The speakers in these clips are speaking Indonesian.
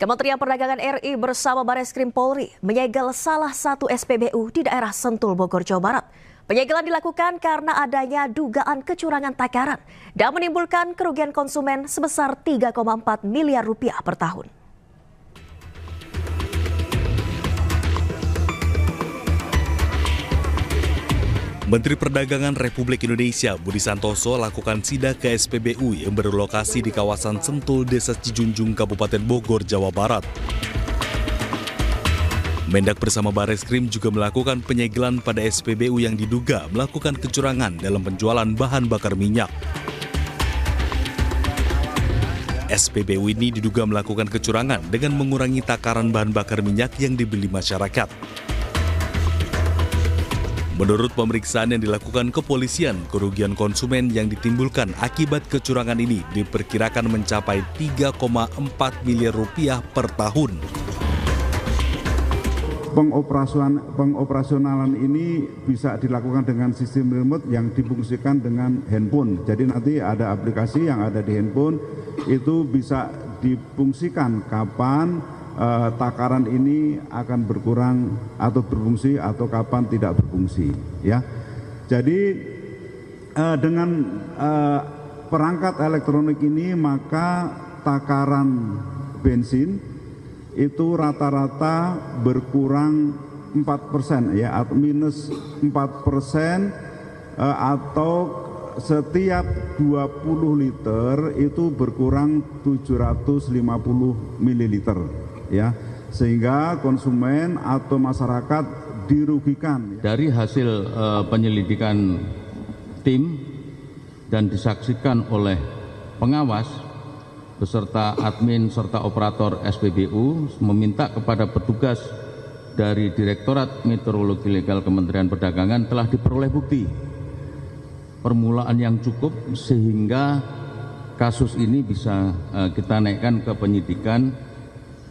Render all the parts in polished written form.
Kementerian Perdagangan RI bersama Bareskrim Polri menyegel salah satu SPBU di daerah Sentul, Bogor, Jawa Barat. Penyegelan dilakukan karena adanya dugaan kecurangan takaran dan menimbulkan kerugian konsumen sebesar 3,4 miliar rupiah per tahun. Menteri Perdagangan Republik Indonesia Budi Santoso lakukan sidak ke SPBU yang berlokasi di kawasan Sentul, Desa Cijunjung, Kabupaten Bogor, Jawa Barat. Mendak bersama Bareskrim juga melakukan penyegelan pada SPBU yang diduga melakukan kecurangan dalam penjualan bahan bakar minyak. SPBU ini diduga melakukan kecurangan dengan mengurangi takaran bahan bakar minyak yang dibeli masyarakat. Menurut pemeriksaan yang dilakukan kepolisian, kerugian konsumen yang ditimbulkan akibat kecurangan ini diperkirakan mencapai 3,4 miliar rupiah per tahun. Pengoperasionalan ini bisa dilakukan dengan sistem remote yang difungsikan dengan handphone. Jadi nanti ada aplikasi yang ada di handphone, itu bisa difungsikan kapan takaran ini akan berkurang atau berfungsi atau kapan tidak berfungsi, ya. Jadi dengan perangkat elektronik ini maka takaran bensin itu rata-rata berkurang 4%, ya, atau minus 4%, atau setiap 20 liter itu berkurang 750 mililiter. Ya, sehingga konsumen atau masyarakat dirugikan. Dari hasil penyelidikan tim dan disaksikan oleh pengawas beserta admin serta operator SPBU meminta kepada petugas dari Direktorat Meteorologi Legal Kementerian Perdagangan telah diperoleh bukti permulaan yang cukup sehingga kasus ini bisa kita naikkan ke penyidikan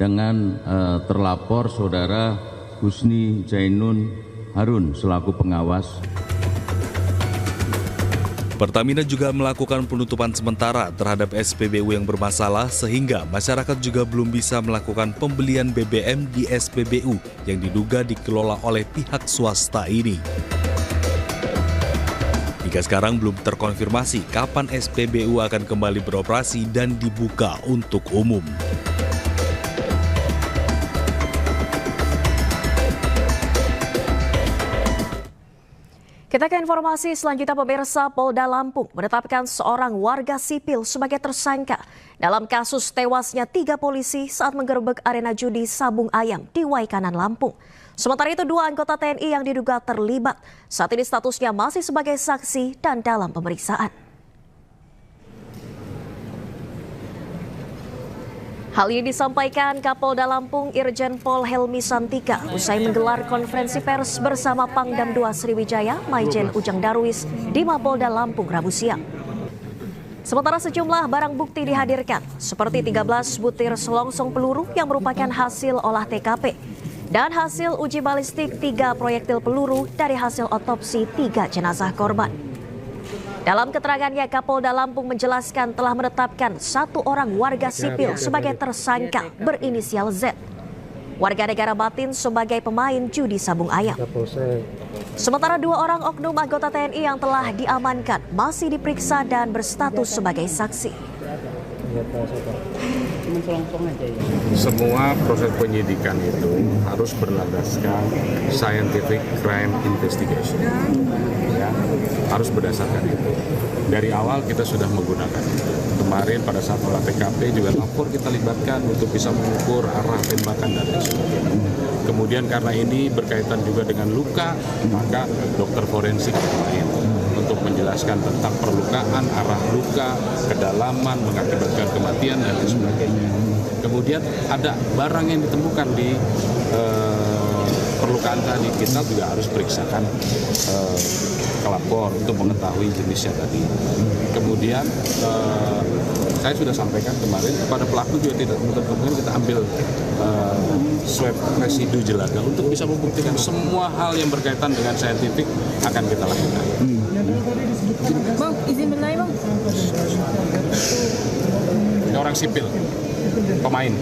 dengan terlapor Saudara Husni Jainun Harun selaku pengawas. Pertamina juga melakukan penutupan sementara terhadap SPBU yang bermasalah sehingga masyarakat juga belum bisa melakukan pembelian BBM di SPBU yang diduga dikelola oleh pihak swasta ini. Hingga sekarang belum terkonfirmasi kapan SPBU akan kembali beroperasi dan dibuka untuk umum. Kita ke informasi selanjutnya. Pemirsa, Polda Lampung menetapkan seorang warga sipil sebagai tersangka dalam kasus tewasnya 3 polisi saat menggerebek arena judi Sabung Ayam di Waikanan, Lampung. Sementara itu 2 anggota TNI yang diduga terlibat saat ini statusnya masih sebagai saksi dan dalam pemeriksaan. Hal ini disampaikan Kapolda Lampung Irjen Pol Helmi Santika usai menggelar konferensi pers bersama Pangdam 2 Sriwijaya Maijen Ujang Darwis di Mapolda Lampung Rabu siang. Sementara sejumlah barang bukti dihadirkan seperti 13 butir selongsong peluru yang merupakan hasil olah TKP dan hasil uji balistik 3 proyektil peluru dari hasil otopsi 3 jenazah korban. Dalam keterangannya, Kapolda Lampung menjelaskan telah menetapkan 1 orang warga sipil sebagai tersangka berinisial Z. Warga negara Batin sebagai pemain judi Sabung Ayam. Sementara 2 orang oknum anggota TNI yang telah diamankan masih diperiksa dan berstatus sebagai saksi. Semua proses penyidikan itu harus berlandaskan scientific crime investigation, ya, harus berdasarkan itu. Dari awal kita sudah menggunakan itu. Kemarin pada saat olah TKP juga lapor kita libatkan untuk bisa mengukur arah tembakan dan lain sebagainya. Kemudian karena ini berkaitan juga dengan luka, maka dokter forensik lain untuk menjelaskan tentang perlukaan, arah luka, kedalaman, mengakibatkan kematian dan lain sebagainya. Kemudian ada barang yang ditemukan di perlukaan tadi, kita juga harus periksakan kelapor untuk mengetahui jenisnya tadi. Kemudian saya sudah sampaikan kemarin kepada pelaku juga tidak kemudian kita ambil swab residu jelaga untuk bisa membuktikan semua hal yang berkaitan dengan saintifik akan kita lakukan. Bang, izin bertanya bang. Ini orang sipil, pemain.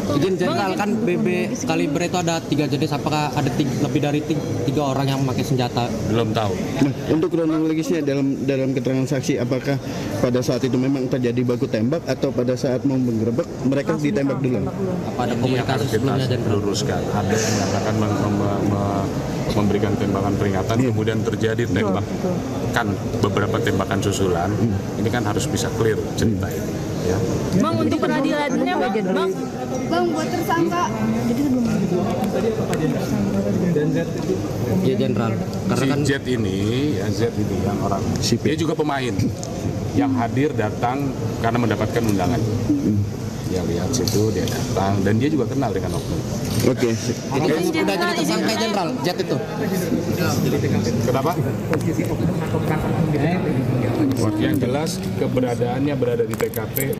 Izin Jenderal, kan BB kaliber itu ada 3 jenis, apakah ada lebih dari 3 orang yang memakai senjata? Belum tahu. Nah, untuk kronologisnya dalam keterangan saksi, apakah pada saat itu memang terjadi baku tembak atau pada saat mau menggerebek mereka ditembak dulu? Apa ada Ini yang komunikasi harus kita sebelumnya, Jenderal? luruskan. Ada yang menyatakan memberikan tembakan peringatan, kemudian terjadi tembakan, beberapa tembakan susulan. Ini kan harus bisa clear cerita ini. Ya. Bang, untuk peradilannya Bang. Bang, buat tersangka. Iya Jenderal, karena kan Si Z ini yang orang, dia juga pemain yang hadir datang karena mendapatkan undangan. Dia lihat situ, dia datang, dan dia juga kenal dengan oknum. Oke. itu kan sudah jadi tersangka Jenderal, Jet itu. Kenapa? Yang jelas keberadaannya berada di TKP.